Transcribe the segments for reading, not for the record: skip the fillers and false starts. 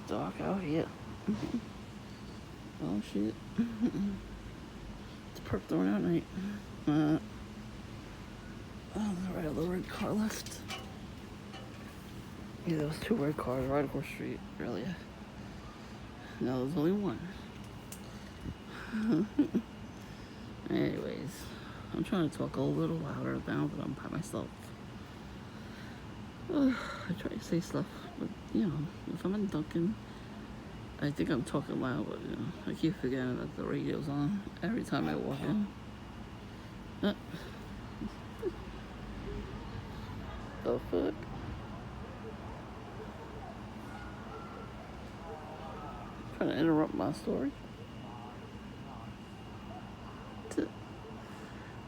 dark out here. Oh shit. It's perked during that night. Oh, there's a red car left. Yeah, there was 2 red cars right across the street earlier. Now there's only one. Anyways, I'm trying to talk a little louder now that I'm by myself. I try to say stuff, but you know, if I'm in Dunkin', I think I'm talking loud, but you know, I keep forgetting that the radio's on every time I walk in. The fuck? Trying to interrupt my story.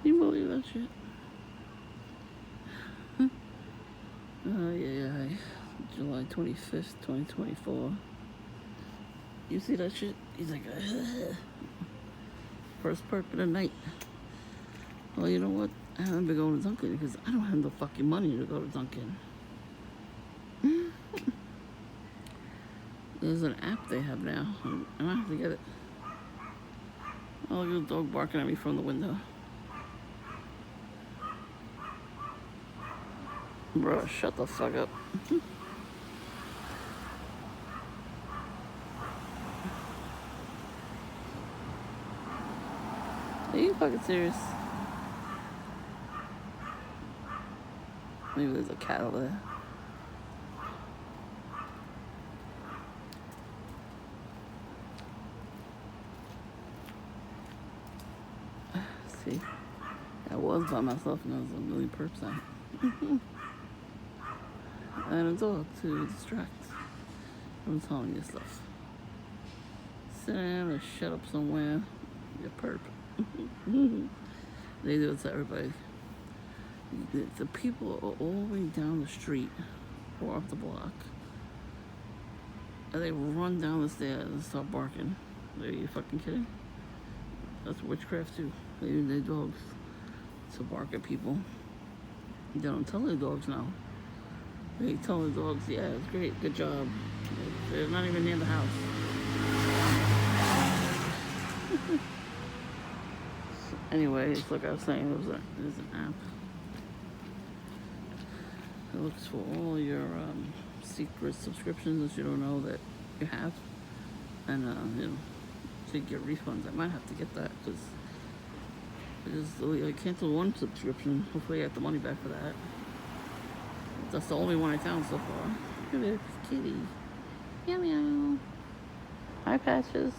You believe that shit? Yeah. July 25th, 2024. You see that shit? He's like, first perk of the night. Well, you know what? I haven't been going to Dunkin' because I don't have the fucking money to go to Dunkin'. There's an app they have now, and I have to get it. Oh, look at the dog barking at me from the window. Bro, shut the fuck up. Are you fucking serious? Maybe there's a cat over there. See, I was by myself and I was a million percent. And a dog to distract from telling you stuff. Sit down or shut up somewhere. You perp. They do it to everybody. The people are all the way down the street or off the block. And they run down the stairs and start barking. Are you fucking kidding? That's witchcraft too. They use their dogs to bark at people. They don't tell their dogs now. They tell the dogs, yeah, it's great, good job. They're not even near the house. Anyways, like I was saying, there's an app. It looks for all your secret subscriptions that you don't know that you have. And, you know, to get refunds. I might have to get that because I canceled one subscription. Hopefully I get the money back for that. That's the only one I found so far. Look at this kitty. Meow meow. Hi, Patches.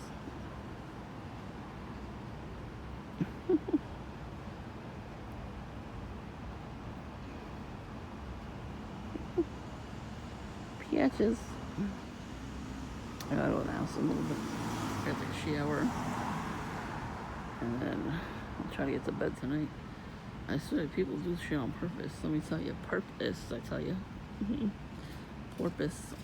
Patches. I gotta go now a little bit. I gotta take a shower. And then I'll try to get to bed tonight. I swear people do shit on purpose. Let me tell you, purpose, I tell you. Porpoise.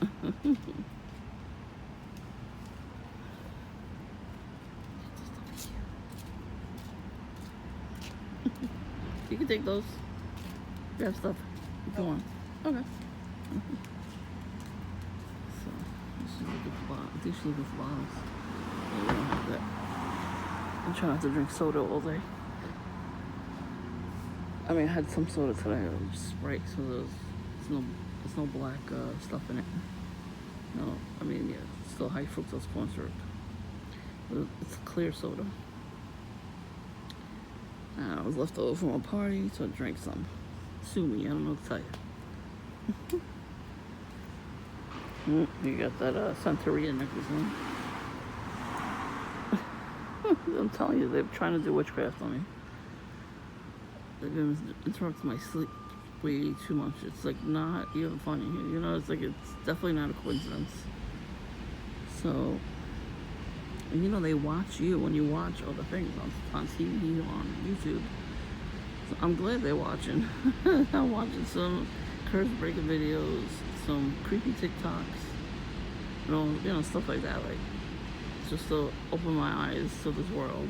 You can take those. Grab stuff if you want. Okay. So, she's looking for bottles. I think she's looking for bottles. Yeah, we don't have that. I'm trying not to drink soda all day. I mean, I had some soda today, it was Sprite, so there's no black stuff in it. No, I mean, yeah, it's still high fructose corn syrup. It's clear soda. I was left over from a party, so I drank some. Sue me, I don't know what to tell you. You got that Santeria necklace on. I'm telling you, they're trying to do witchcraft on me. They've been interrupting my sleep way too much. It's like not even funny. You know, it's like it's definitely not a coincidence. So, and you know, they watch you when you watch other things on TV, on YouTube. So I'm glad they're watching. I'm watching some curse breaking videos, some creepy TikToks, you know, stuff like that. Like, just to open my eyes to this world.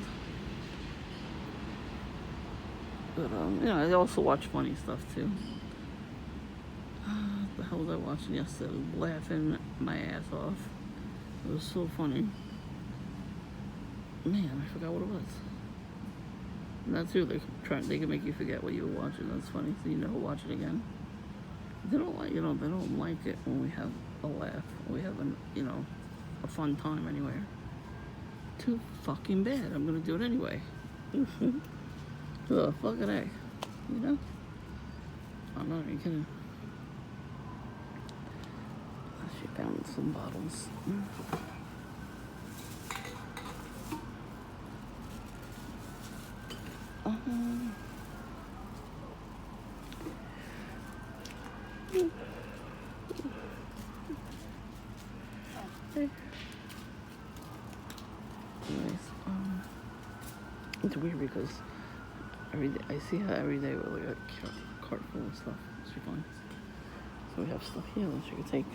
But, you know, I also watch funny stuff too. What the hell was I watching yesterday? I was laughing my ass off. It was so funny. Man, I forgot what it was. And that too, they can make you forget what you were watching. That's funny, so you never watch it again. They don't like, they don't like it when we have a laugh, when we have a fun time anywhere. Too fucking bad. I'm gonna do it anyway. Oh, fucking A. I'm not even kidding. She found some bottles. Anyways, it's weird because every day I see her every day with like a cart full of stuff. She finds. So we have stuff here that she could take.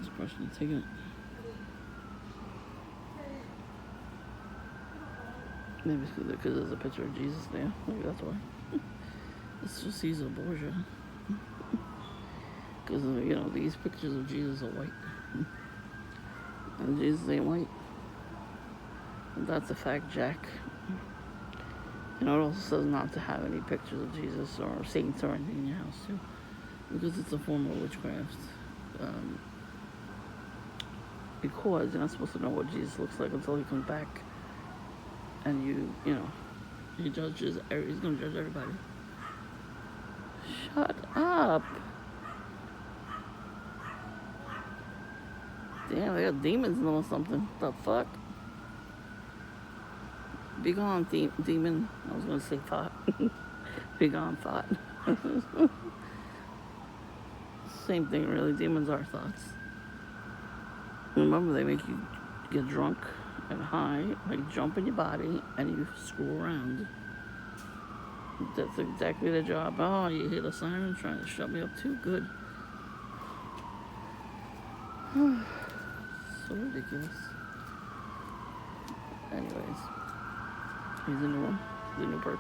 This person is taking it. Maybe it's because there's a picture of Jesus there. Maybe that's why. It's just Caesar Borgia. Because, these pictures of Jesus are white. And Jesus ain't white. And that's a fact, Jack. It also says not to have any pictures of Jesus or saints or anything in your house, too. Because it's a form of witchcraft. Because you're not supposed to know what Jesus looks like until he comes back. And he judges, he's going to judge everybody. Shut up. Damn, they got demons or something. The fuck? Be gone, demon. I was going to say thought. Be gone, thought. Same thing, really. Demons are thoughts. Remember, they make you get drunk and high, like jump in your body, and you screw around. That's exactly their job. Oh, you hear the siren trying to shut me up too? Good. So ridiculous. Anyways, he's a new one. He's a new perk.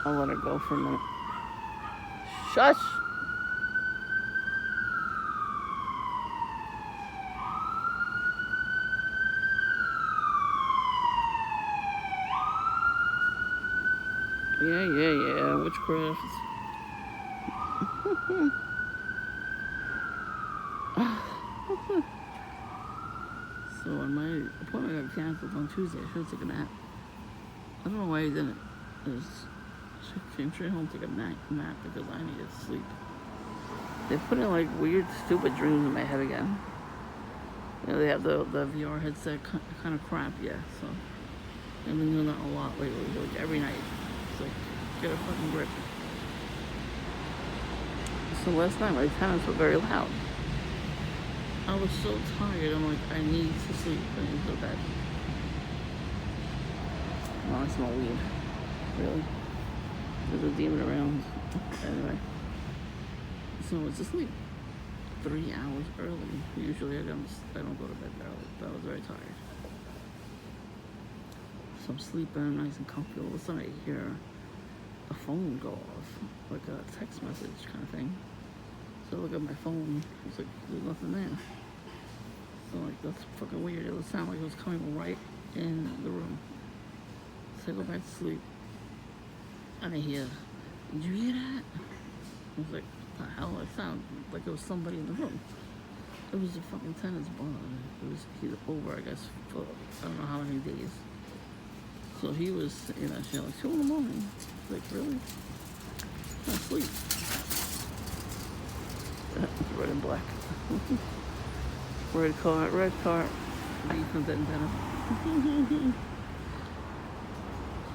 I'll let her go for a minute. Shush! Yeah, witchcraft. So when my appointment got canceled on Tuesday, I should have taken a nap. I don't know why he didn't. She came straight home to take a nap because I needed sleep. They put in like weird, stupid dreams in my head again. They have the VR headset kind of crap, yeah. So I've been doing that a lot lately, like every night. It's like, get a fucking grip. So last night my tenants were very loud. I was so tired. I'm like, I need to sleep. I need to go to bed. Oh, I smell weed. Really? There's a demon around. Anyway. So it's asleep. 3 hours early. Usually I don't go to bed early, but I was very tired. So I'm sleeping nice and comfy. All of a sudden I hear a phone go off. Like a text message kind of thing. So I look at my phone. It's like, there's nothing there. So like, that's fucking weird. It would sound like it was coming right in the room. So I go back to sleep. And I hear, did you hear that? I was like, what the hell? It sounded like there was somebody in the room. It was a fucking tenant's bond. He's over, I guess, for I don't know how many days. So he was, she like 2 in the morning. Like, really? I'm asleep. Red and black. Red cart. Beef and vendetta.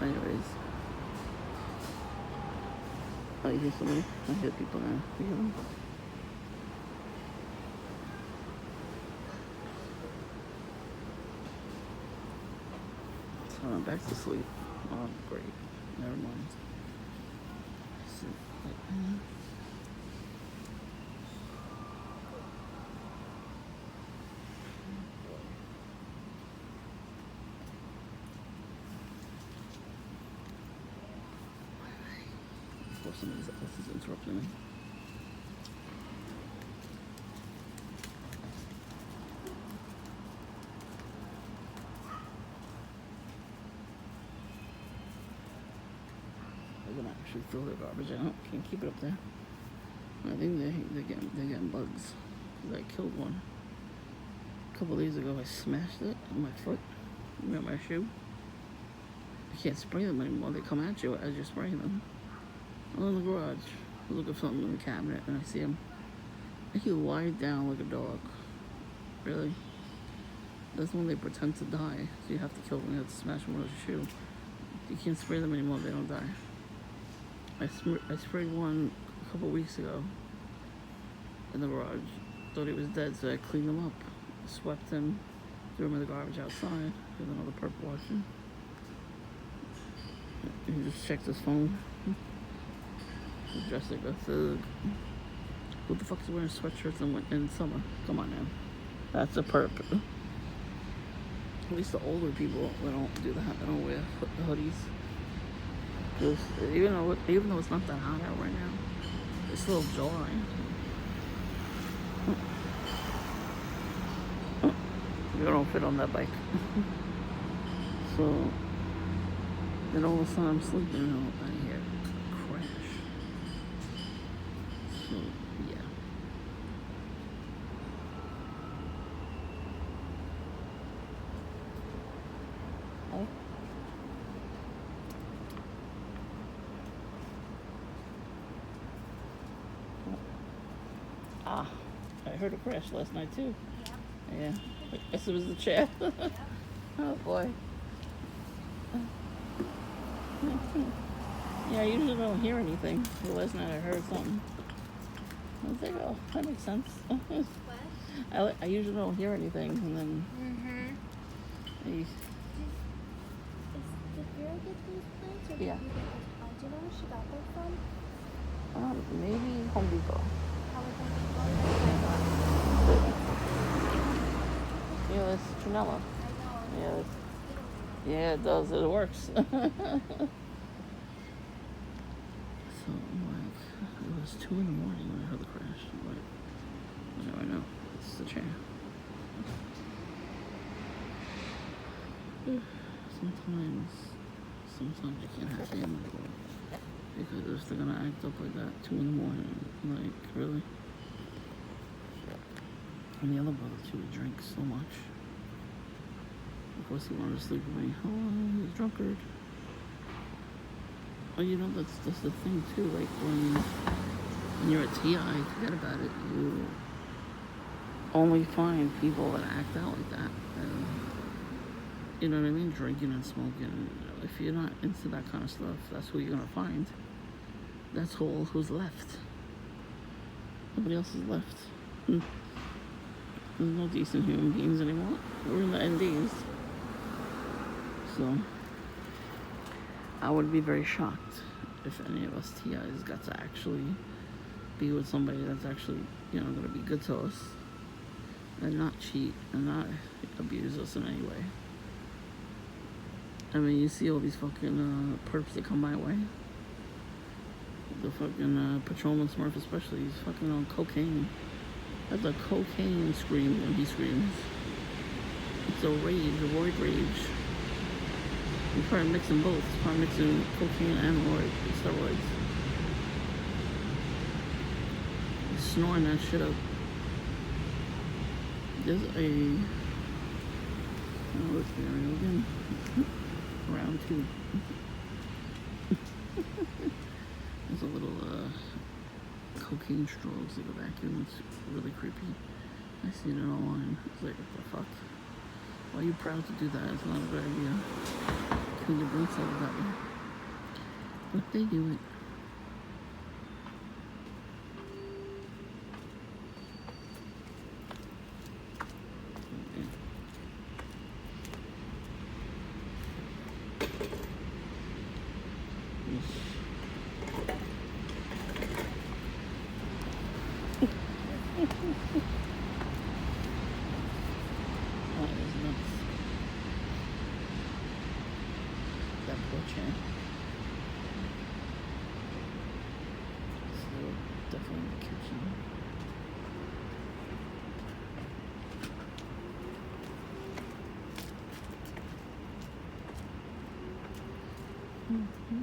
Anyways. Oh, you hear somebody? I hear people now. You hear them? So I'm back to sleep. Oh, great. Never mind. before somebody else is interrupting me. They're gonna actually throw their garbage out. Can't keep it up there. I think they're getting bugs. 'Cause I killed one. A couple days ago, I smashed it on my foot, my shoe. I can't spray them anymore. They come at you as you're spraying them. I'm in the garage, looking for something in the cabinet, and I see him. He lied down like a dog. Really? That's when they pretend to die. So you have to kill them. You have to smash them with a shoe. You can't spray them anymore. They don't die. I sprayed one a couple weeks ago in the garage. Thought he was dead, so I cleaned him up, swept him, threw him in the garbage outside. There's another purple washing. He just checked his phone. Dressed like a thug. Who the fuck is wearing sweatshirts in summer? Come on now. That's a perp. At least the older people, they don't do that. They don't wear hoodies. Even though it's not that hot out right now, it's still July. You don't fit on that bike. So, then all of a sudden I'm sleeping and I hear a crash. So, yeah. Oh. Ah, I heard a crash last night too. Yeah, I guess it was the chair. Oh boy. Yeah, I usually don't hear anything. But last night I heard something. I was like, oh, that makes sense. What? I usually don't hear anything, and then. Did the girl get these plants, or did Yeah. you get those plants? Do you know where she got them from? Maybe Home Depot. How was that? Yeah, that's Trinella. I know. Yeah, yeah, it does. It works. So, like, it was 2 in the morning when I heard the crash. I'm like, I know. It's the chair. Sometimes you can't have family because they're gonna act up like that 2 in the morning. Like, really? And the other brother too, he drinks so much. Of course, he wanted to sleep with me. Oh, he's drunkard. Oh, you know, that's the thing too. Like when you're at TI, forget about it. You only find people that act out like that. You know what I mean? Drinking and smoking. If you're not into that kind of stuff, that's who you're gonna find. That's who's left. Nobody else is left. There's no decent human beings anymore. We're in the NDs. So I would be very shocked if any of us TIs got to actually be with somebody that's actually, gonna be good to us and not cheat and not abuse us in any way. I mean, you see all these fucking perps that come my way. The fucking patrolman Smurf especially, he's fucking on cocaine. That's a cocaine scream when he screams. It's a rage, a roid rage. He's probably mixing both. He's probably mixing cocaine and steroids. He's snoring that shit up. There's what's the area again? Round 2. There's a little cocaine straw. Looks like a vacuum. It's really creepy. I seen it online. It's like, what the fuck? Why are you proud to do that? It's not a good idea. Kill your brain cells that way. But they do it. stuff in the kitchen. Mm-hmm.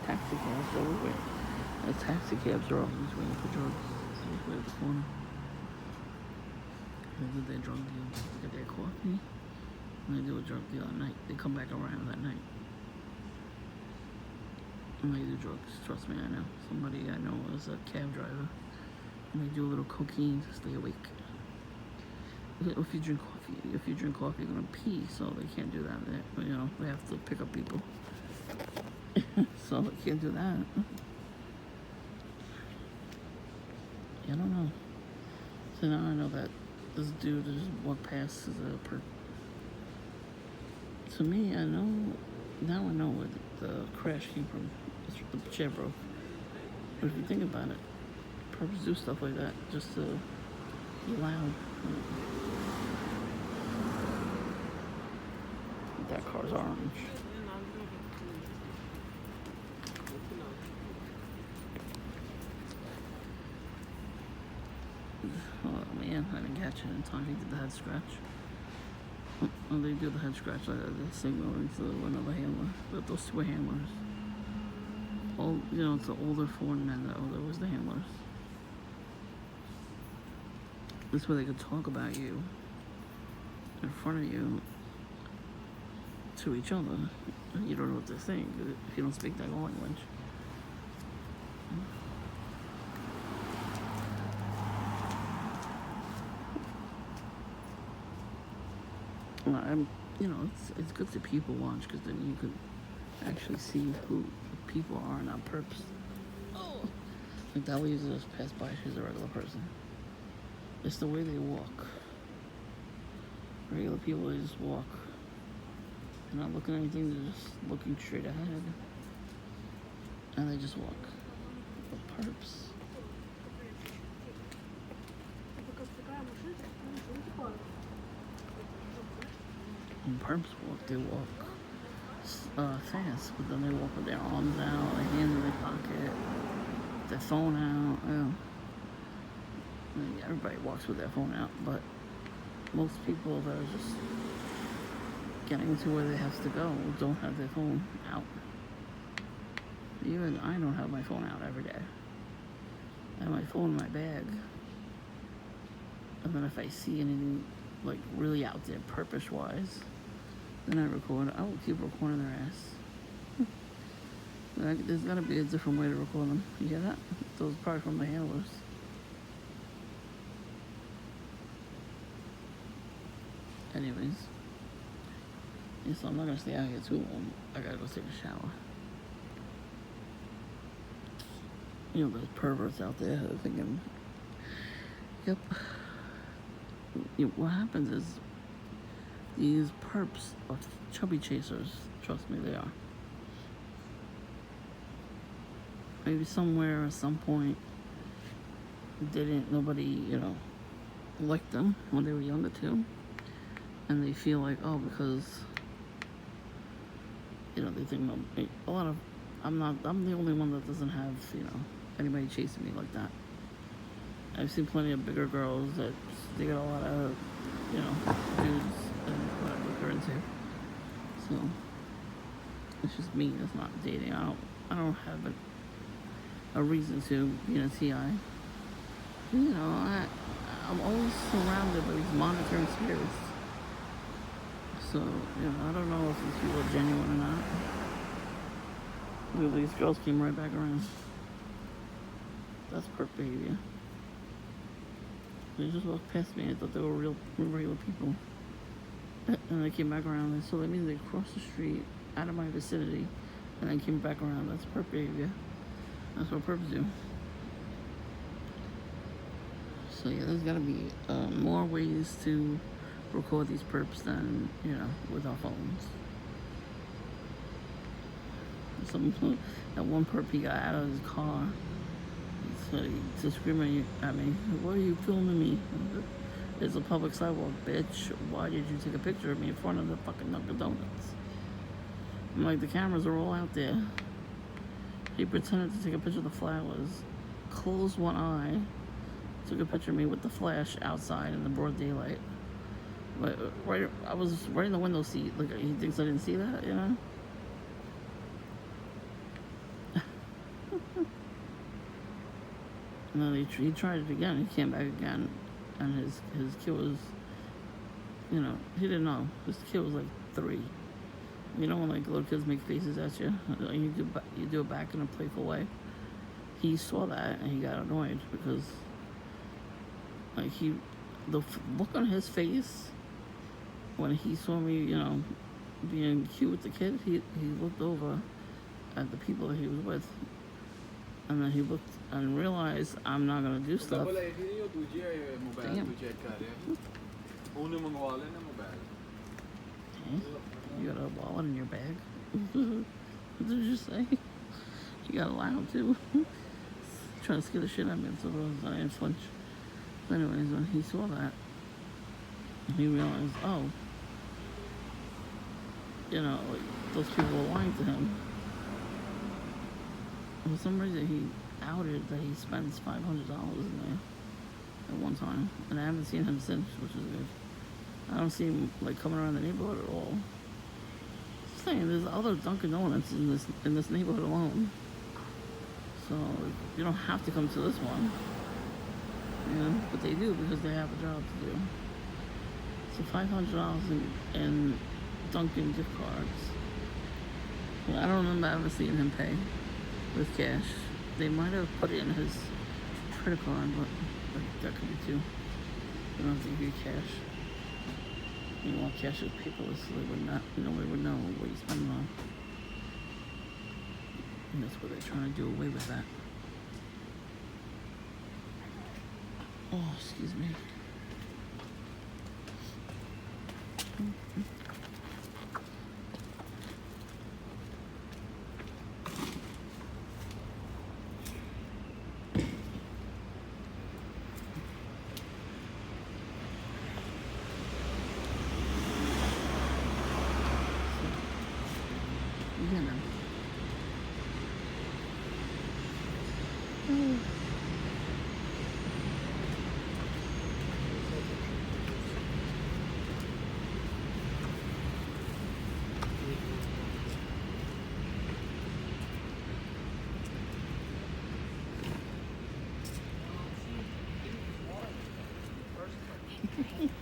Taxi cabs everywhere. The taxi cabs are always waiting for drugs. Always waiting at the corner. They do their drug deal, they get their coffee, and they do a drug deal at night. They come back around at night. And they do drugs. Trust me, I know. Somebody I know is a cab driver. And they do a little cocaine to stay awake. If you drink coffee, you're gonna pee, so they can't do that. They have to pick up people. So they can't do that. I don't know. So now I know that this dude just walked past as a perp. To me, I know. Now I know where the crash came from. It's the Chevro. But if you think about it, perps do stuff like that just to be loud. That car's orange. Oh man, I didn't catch it in time. He did the head scratch. When they do the head scratch, like they signal into another handler. But those two are handlers. It's the older foreign men that was the handlers. This way they could talk about you in front of you to each other. You don't know what they're saying if you don't speak that language. It's good to people watch because then you could actually see who people are, not perps. Oh, like that lady just passed by. She's a regular person. It's the way they walk. Regular people, they just walk. They're not looking at anything. They're just looking straight ahead, and they just walk. The perps. When perps walk, they walk fast, but then they walk with their arms out, their hands in their pocket, their phone out. Everybody walks with their phone out, but most people that are just getting to where they have to go don't have their phone out. Even I don't have my phone out every day. I have my phone in my bag. And then if I see anything like really out there, purpose-wise, then I record. I will keep recording their ass. There's gotta be a different way to record them. You hear that? Those are probably from the handlers. Anyways. Yeah, so I'm not gonna stay out here too long. I gotta go take a shower. There's perverts out there that are thinking, yep. What happens is these perps are chubby chasers. Trust me, they are. Maybe somewhere at some point nobody liked them when they were younger too, and they feel like, oh, because they think I'm the only one that doesn't have anybody chasing me like that. I've seen plenty of bigger girls that they got a lot of dudes and whatever they're into. So it's just me. It's not dating. I don't have a reason to be in a TI. I'm always surrounded by these monitoring spirits. So, I don't know if these people are genuine or not. Look, these girls came right back around. That's perp behavior. They just walked past me. I thought they were regular people. And they came back around. So that means they crossed the street out of my vicinity and then came back around. That's perp behavior. That's what perps do. So yeah, there's gotta be more ways to record these perps than, with our phones. That one perp, he got out of his car. So he screaming at me, why are you filming me? It's a public sidewalk, bitch. Why did you take a picture of me in front of the fucking Dunkin' Donuts? I'm like, the cameras are all out there. He pretended to take a picture of the flowers, closed one eye, took a picture of me with the flash outside in the broad daylight. But right, I was right in the window seat. Like, he thinks I didn't see that, you know? And then he tried it again. He came back again, and his kid was, you know, he didn't know. His kid was like 3. You know when like little kids make faces at you, and you do it back in a playful way. He saw that and he got annoyed because, like, the look on his face when he saw me, you know, being cute with the kid, he looked over at the people that he was with, and then he looked and realized I'm not gonna do stuff. Damn. You got a wallet in your bag? What did you say? You got a loud too. Trying to scare the shit out of me so I didn't flinch. But anyways, when he saw that, he realized, oh, you know, like, those people were lying to him. For some reason, he outed that he spends $500 in there at one time, and I haven't seen him since, which is good. I don't see him like coming around the neighborhood at all. Just saying, there's other Dunkin' Donuts in this neighborhood alone, so you don't have to come to this one. You know, but they do because they have a job to do. So $500 in Dunkin' gift cards. Well, I don't remember ever seeing him pay with cash. They might have put it in his credit card, but that could be too. They don't have to give you cash. You want cash is paperless, so nobody would know what you spend it on. And that's what they're trying to do away with that. Oh, excuse me.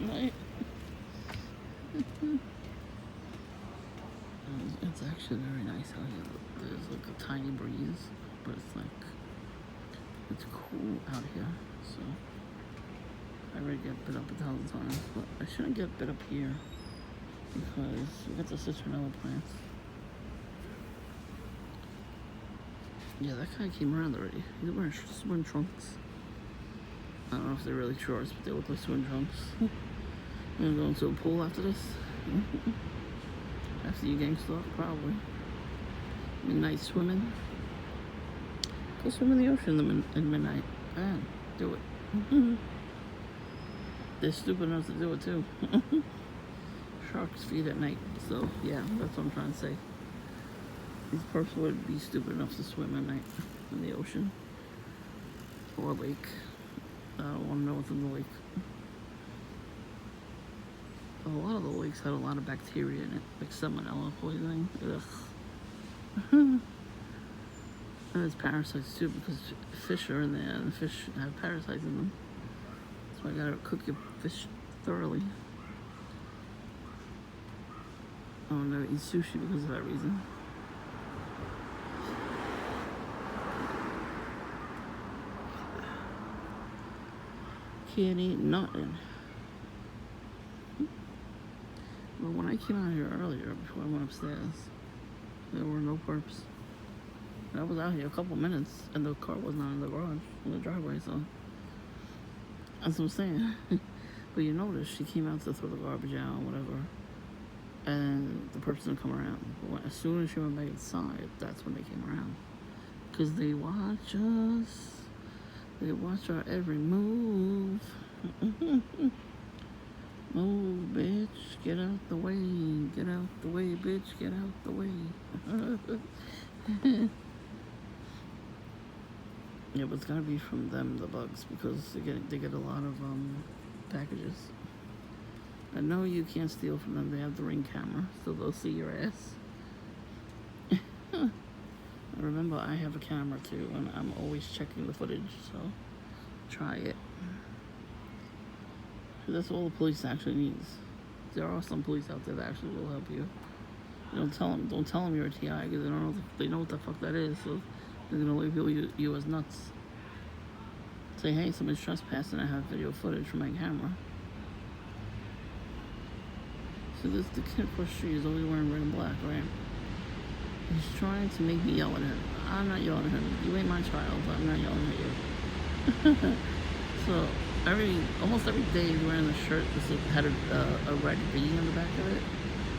Right. It's actually very nice out here. There's like a tiny breeze, but it's cool out here. So I already get bit up 1,000 times, but I shouldn't get bit up here because we got the citronella plants. Yeah, that guy came around already. He's wearing swim trunks. I don't know if they're really shorts, but they look like swim trunks. I'm gonna go into a pool after this. After you gang stalk, probably. Midnight swimming. Go swim in the ocean in midnight. Yeah, do it. They're stupid enough to do it too. Sharks feed at night, so yeah, that's what I'm trying to say. These perps would be stupid enough to swim at night in the ocean or lake. I don't want to know what's in the lake. A lot of the lakes had a lot of bacteria in it, like salmonella poisoning. Ugh. And there's parasites too, because fish are in there and fish have parasites in them. So I gotta cook your fish thoroughly. I don't never eat sushi because of that reason. Can't eat nothing. But when I came out here earlier, before I went upstairs, there were no perps. I was out here a couple minutes, and the car was not in the garage, in the driveway, so that's what I'm saying. But you notice she came out to throw the garbage out, whatever, and the perps didn't come around. But as soon as she went back inside, that's when they came around. Because they watch us. They watch our every move. Oh, bitch, get out the way. Get out the way, bitch, get out the way. Yeah, but it's gotta be from them, the bugs, because they get a lot of packages. I know you can't steal from them. They have the Ring camera, so they'll see your ass. Remember, I have a camera too, and I'm always checking the footage, so try it. That's all the police actually needs. There are some police out there that actually will help you. Don't tell them you're a TI, because they know what the fuck that is, so they're gonna label you as nuts. Say, hey, someone's trespassing. I have video footage from my camera. So the kid across the street is always wearing red and black, right? He's trying to make me yell at him. I'm not yelling at him. You ain't my child. I'm not yelling at you. So almost every day he's wearing the shirt that had a red V on the back of it.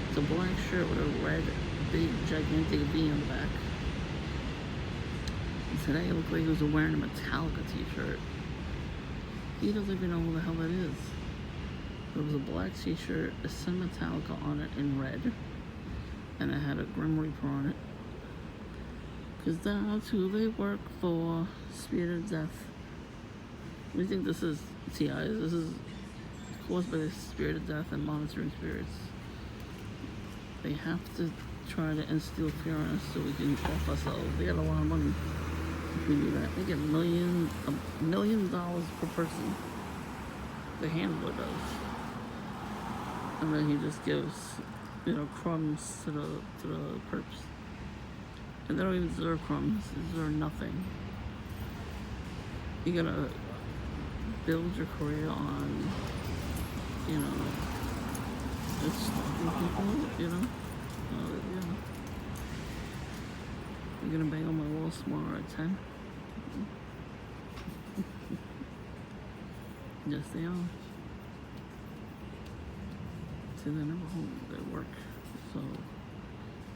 It's a black shirt with a red, big, gigantic V on the back. And today it looked like he was wearing a Metallica t-shirt. He doesn't even know who the hell that is. It was a black t-shirt, it said Metallica on it in red, and it had a Grim Reaper on it. Because that's who they work for, Spirit of Death. What do you think this is, TI? This is caused by the Spirit of Death and monitoring spirits. They have to try to instill fear in us so we can off ourselves. They got a lot of money if we do that. They get $1 million per person. The handler does. And then he just gives, crumbs to the perps. And they don't even deserve crumbs. They deserve nothing. You gotta build your career on, just stalking people, yeah. You're gonna bang on my wall tomorrow at 10? Yes, they are. See, they're never home. They work. So,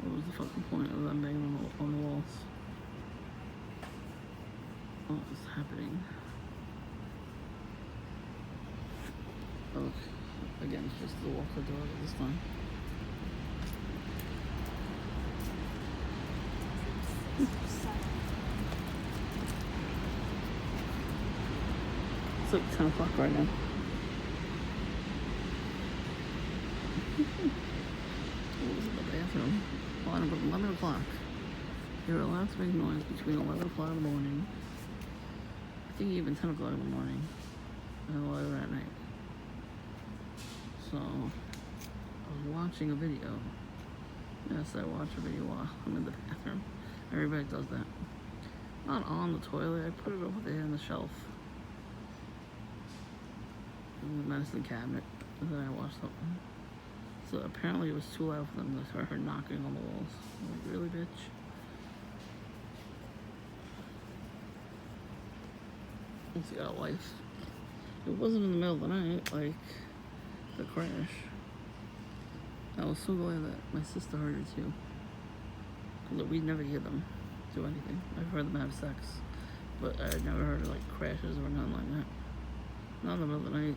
what was the fucking point of them banging on the walls? What is happening? Oh, again, it's just the walker dog this time. It's like 10 o'clock right now. What was in the bathroom? 11 o'clock. You're allowed to make noise between 11 o'clock in the morning, I think even 10 o'clock in the morning, and 11 at night. So, I was watching a video. Yes, I watch a video while I'm in the bathroom. Everybody does that. Not on the toilet, I put it over there on the shelf. In the medicine cabinet. And then I watched something. So apparently it was too loud for them to start her knocking on the walls. I'm like, really, bitch? It's got a life. It wasn't in the middle of the night, like the crash. I was so glad that my sister heard it too. Because we never hear them do anything. I've heard them have sex, but I never heard of like crashes or nothing like that. Not in the middle of the night.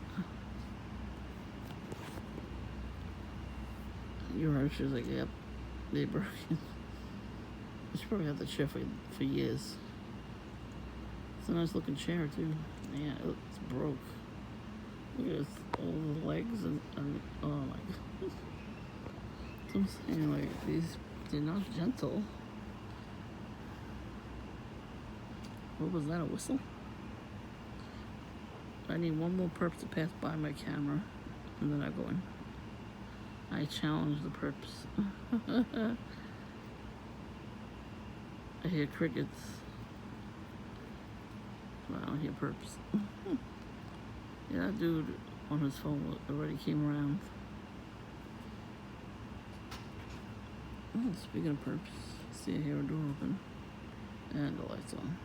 You heard she was like, yep, they broke it. She probably had that chair for years. It's a nice looking chair too. Yeah, it's broke. Look at this, all the legs and oh my god. So I'm saying, like, they're not gentle. What was that, a whistle? I need one more perp to pass by my camera, and then I go in. I challenge the perps. I hear crickets, but I don't hear perps. Yeah, that dude on his phone already came around. Oh, speaking of perps, see, I hear a door open, and the lights on.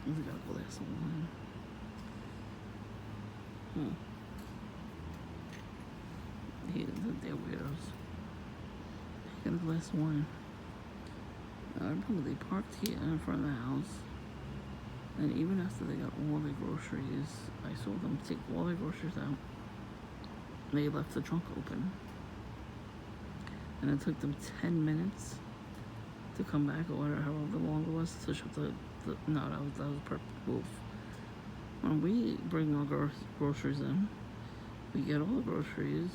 I got a glass of wine. Hmm. They're weirdos. They got a glass of wine. I remember they parked here in front of the house. And even after they got all their groceries, I saw them take all their groceries out. They left the trunk open. And it took them 10 minutes to come back, or however long it was, to shut no, that was a perfect move. When we bring our groceries in, we get all the groceries,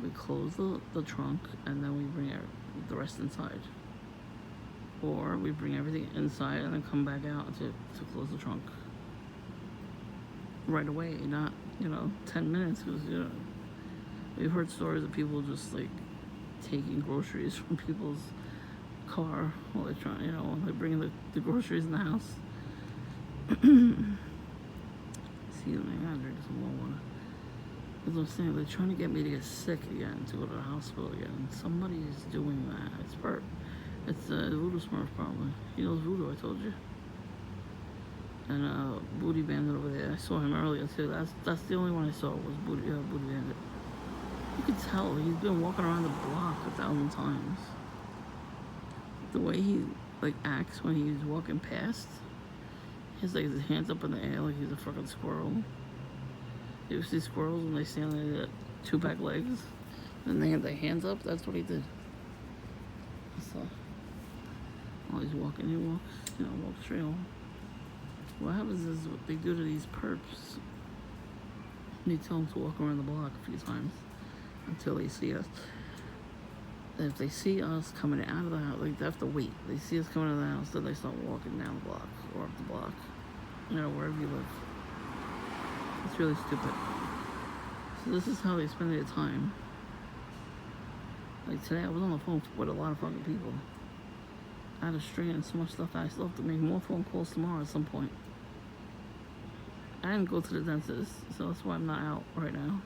we close the trunk, and then we bring the rest inside. Or we bring everything inside and then come back out to close the trunk. Right away, not, 10 minutes, because, we've heard stories of people just, like, taking groceries from people's car while they're trying, while they're bringing the groceries in the house. See, I gotta drink some more water. As I'm saying, they're trying to get me to get sick again, to go to the hospital again. Somebody is doing that. It's Voodoo Smurf, probably. He knows Voodoo, I told you. And Booty Bandit over there. I saw him earlier, too. That's the only one I saw was Booty Bandit. You could tell he's been walking around the block 1,000 times. The way he, like, acts when he's walking past, he has, like, his hands up in the air like he's a fucking squirrel. You see squirrels when they stand there, they got 2 back legs, and they have their hands up? That's what he did. So, while he's walking, he walks straight on. What happens is what they do to these perps, they tell them to walk around the block a few times until they see us. And if they see us coming out of the house, like, they have to wait. They see us coming out of the house, then they start walking down the block or up the block, wherever you live. It's really stupid. So this is how they spend their time. Like today, I was on the phone with a lot of fucking people. I had a string and so much stuff that I still have to make more phone calls tomorrow at some point. I didn't go to the dentist, so that's why I'm not out right now.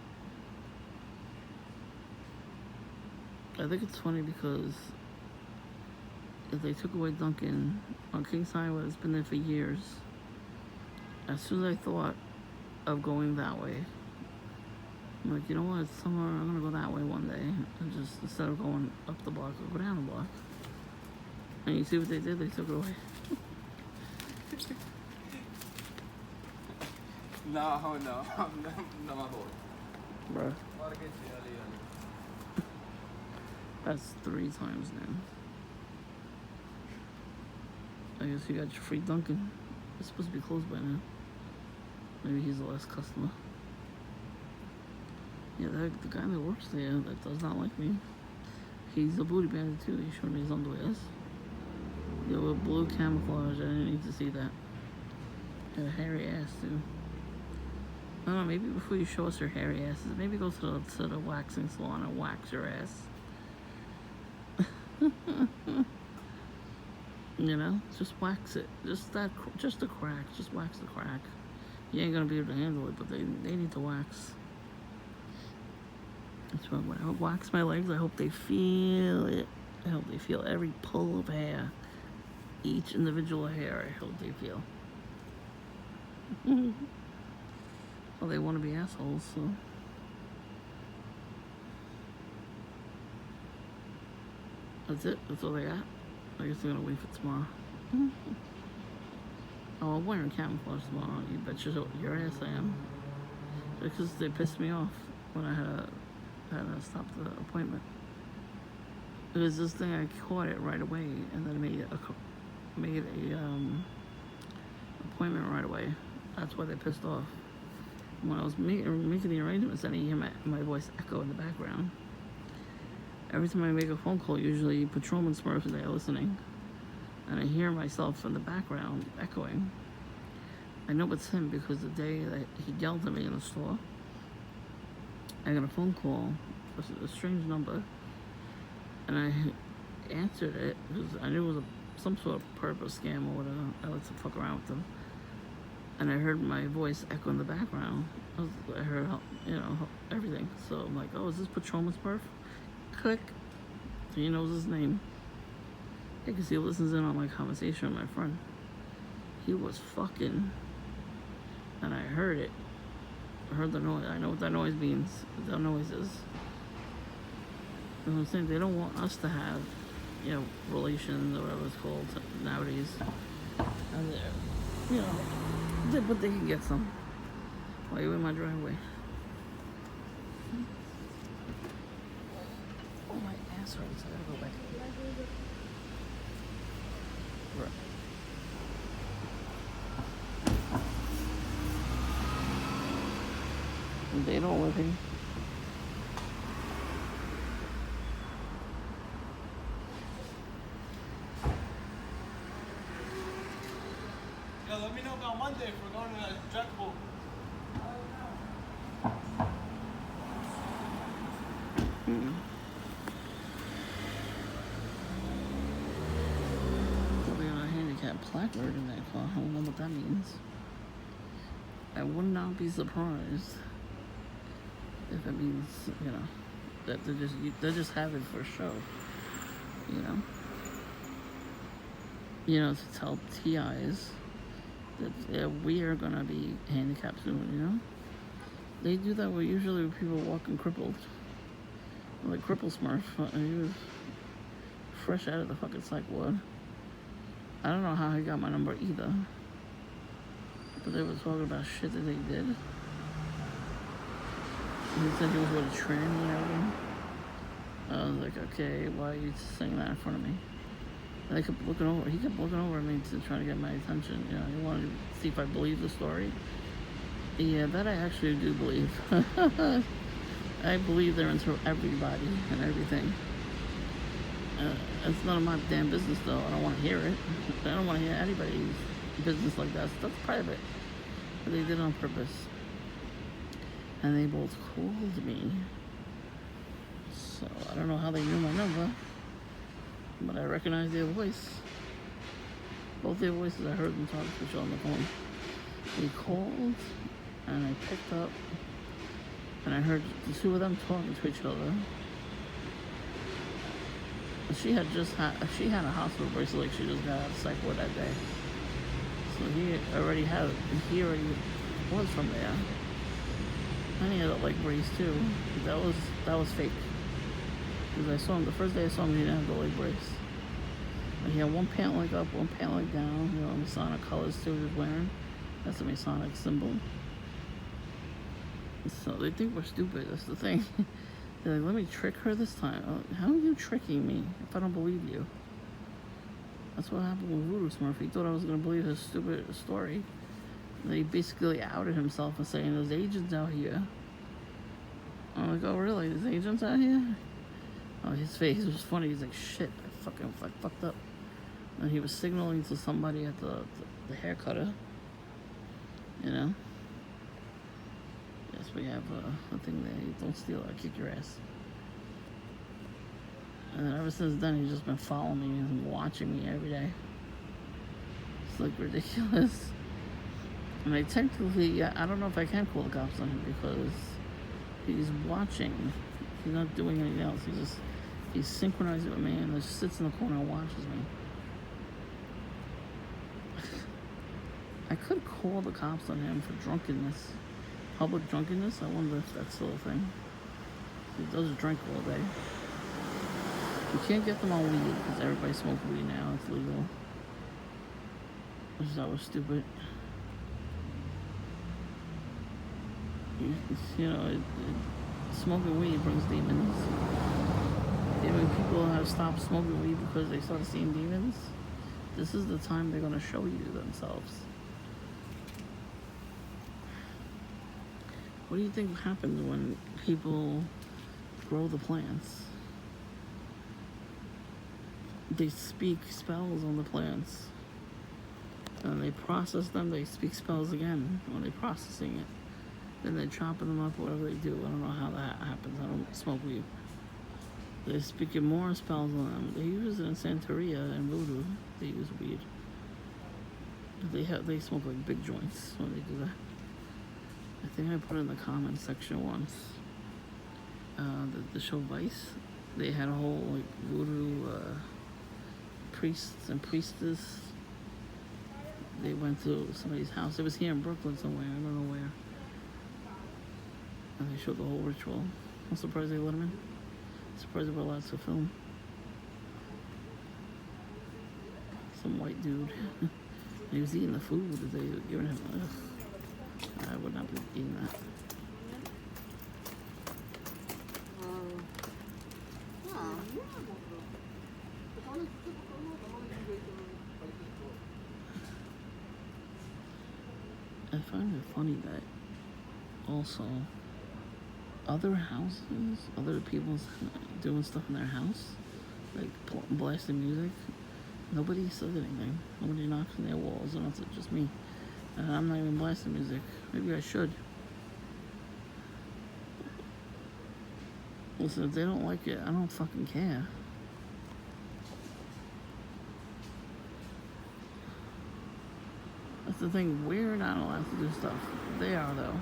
I think it's funny because if they took away Dunkin' on Kings Highway, it's been there for years. As soon as I thought of going that way, I'm like, you know what, it's somewhere, I'm gonna go that way one day, and just, instead of going up the block, I'll go down the block. And you see what they did? They took it away. No, no, my boy. Bruh. That's 3 times now. I guess you got your free Dunkin'. It's supposed to be closed by now. Maybe he's the last customer. Yeah, the guy that works there that does not like me, he's a booty bandit too. He showed me his underwears. They were blue camouflage. I didn't need to see that. Had a hairy ass too. I don't know, maybe before you show us your hairy asses, maybe go to the waxing salon and wax your ass. Just wax it. Just a crack. Just wax the crack. You ain't gonna be able to handle it, but they need to wax. That's why when I wax my legs, I hope they feel it. I hope they feel every pull of hair. Each individual hair, I hope they feel. Well, they want to be assholes, so. That's it. That's all they got. I guess they're gonna wait for tomorrow. Oh, I'm wearing camouflage tomorrow. You bet your ass I am. Because they pissed me off when I had to stop the appointment. It was this thing, I caught it right away, and then made a appointment right away. That's why they pissed off. When I was making the arrangements, I didn't hear my voice echo in the background. Every time I make a phone call, usually Patrolman Smurf is there listening, and I hear myself in the background echoing. I know it's him because the day that he yelled at me in the store, I got a phone call, a strange number, and I answered it because I knew it was some sort of purpose scam or whatever. I like to fuck around with them. And I heard my voice echo in the background. I heard, everything. So I'm like, oh, is this Patrolman Smurf? Click. He knows his name. Yeah, because he listens in on my conversation with my friend. He was fucking, and I heard it. heard the noise. I know what that noise means. What that noise is. You know what I'm saying? They don't want us to have, relations or whatever it's called nowadays. And they're, but they can get some. While you're in my driveway. Oh, my ass hurts. I gotta go back. Right. They don't live here. Yo, let me know about Monday if we're going to that injectable. Probably on a handicap placard in that car. I don't know what that means. I would not be surprised if it means, that they just have it for show. To tell TIs that we are gonna be handicapped soon. They do that with usually people walking crippled. Like Cripple Smurf, he was fresh out of the fucking psych ward. I don't know how he got my number either. But they were talking about shit that they did. He said he was with a tranny and everything. I was like, okay, why are you saying that in front of me? And he kept looking over at me to try to get my attention. He wanted to see if I believed the story. Yeah, that I actually do believe. I believe they're into everybody and everything. It's none of my damn business, though. I don't want to hear it. I don't want to hear anybody's business like that. That's private. But they did it on purpose. And they both called me. So I don't know how they knew my number. But I recognized their voice. Both their voices, I heard them talk to each other on the phone. They called, and I picked up, and I heard the two of them talking to each other. She had a hospital bracelet, like she just got out of psych ward that day. So he already was from there. And he had a leg brace too. That was fake. Because I saw him the first day I saw him, he didn't have the leg brace. But he had one pant leg up, one pant leg down. Masonic colors too he was wearing. That's a Masonic symbol. So they think we're stupid. That's the thing. They're like, let me trick her this time. How are you tricking me if I don't believe you? That's what happened with Voodoo Smurf. He thought I was going to believe his stupid story. And he basically outed himself and saying, there's agents out here. I'm like, oh really? There's agents out here? Oh, his face was funny. He's like, shit, I fucked up. And he was signaling to somebody at the hair cutter. Yes, we have a thing there. Don't steal it, I'll kick your ass. And ever since then, he's just been following me and watching me every day. It's like ridiculous. And I technically, I don't know if I can call the cops on him because he's watching. He's not doing anything else. He's synchronized with me and just sits in the corner and watches me. I could call the cops on him for drunkenness. Public drunkenness. I wonder if that's still a thing. He does drink all day. You can't get them on weed because everybody smokes weed now. It's legal. Which that was stupid. Smoking weed brings demons. When people have stopped smoking weed because they started seeing demons, this is the time they're going to show you themselves. What do you think happens when people grow the plants? They speak spells on the plants. And they process them, they speak spells again when they're processing it. Then they're chopping them up, whatever they do. I don't know how that happens. I don't smoke weed. They're speaking more spells on them. They use it in Santeria and Voodoo. They use weed. They smoke like big joints when they do that. I think I put it in the comment section once. The show Vice, they had a whole like voodoo priests and priestess. They went to somebody's house. It was here in Brooklyn somewhere. I don't know where. And they showed the whole ritual. I'm surprised they let him in. Surprised they were allowed to film. Some white dude. He was eating the food that they were giving him. Ugh. I would not be eating that. I find it funny that also other houses, other people's doing stuff in their house, like blasting music. Nobody says anything. Nobody knocks on their walls, and it's just me. And I'm not even blasting music. Maybe I should. Listen, if they don't like it, I don't fucking care. That's the thing. We're not allowed to do stuff. They are, though.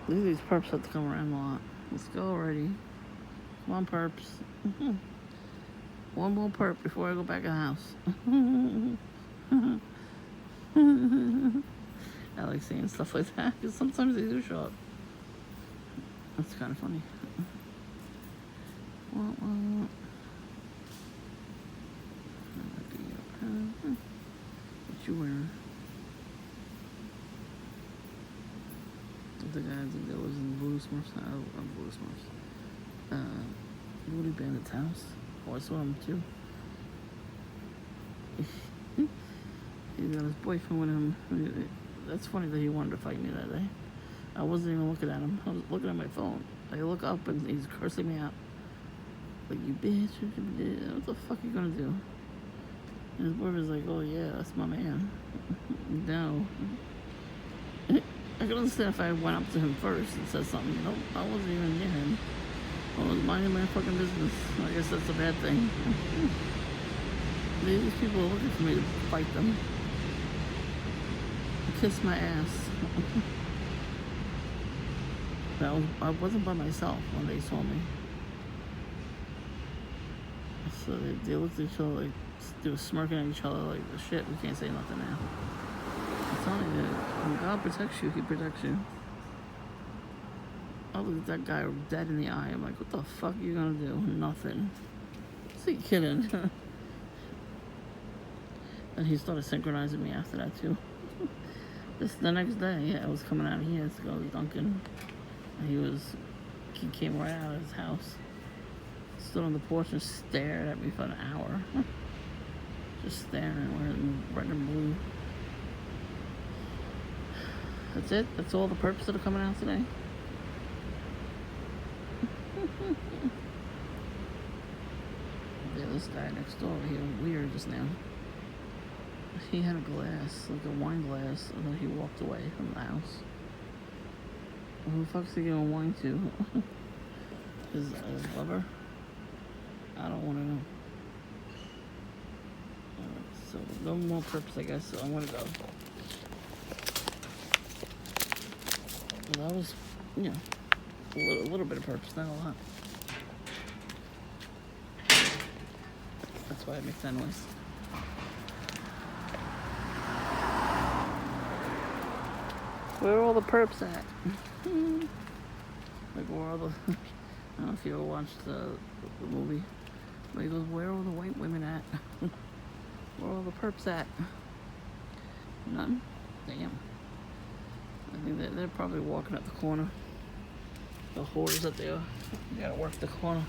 These perps have to come around a lot. Let's go already. Come on, perps. One more perp before I go back in the house. I like saying stuff like that because sometimes they do show up. That's kind of funny. What you wearing? The guy that was in Blue Smurfs. I'm Blue Smurfs. Woody Bandit's house. Oh, I saw him too. He's got his boyfriend with him. That's funny that he wanted to fight me that day. I wasn't even looking at him. I was looking at my phone. I look up and he's cursing me out. Like, you bitch. What the fuck are you gonna do? And his boyfriend's like, oh yeah, that's my man. No. I could understand if I went up to him first and said something. Nope, I wasn't even near him. I was minding my fucking business. I guess that's a bad thing. These people are looking for me to fight them. Kiss my ass. I wasn't by myself when they saw me. So they looked at each other like they were smirking at each other like, shit, we can't say nothing now. I'm telling you, when God protects you, He protects you. I looked at that guy dead in the eye. I'm like, what the fuck are you gonna do? Nothing. Is he kidding? And he started synchronizing me after that too. The next day, I was coming out of here to go to Dunkin'. And he came right out of his house. Stood on the porch and stared at me for an hour. Just staring, wearing red and blue. That's it? That's all the perps that are coming out today? Yeah, this guy next door, he was weird just now. He had a glass, like a wine glass, and then he walked away from the house. Who the fuck's he giving wine to? His lover? I don't want to know. Alright, so no more perps, I guess, so I'm gonna go. Well, that was, you know, a little bit of perps, not a lot. That's why I make that noise. Where are all the perps at? Like, where are all the... I don't know if you ever watched the movie. But he goes, where are all the white women at? Where are all the perps at? None? Damn. I think they're probably walking up the corner. The whores that they are. You gotta work the corner.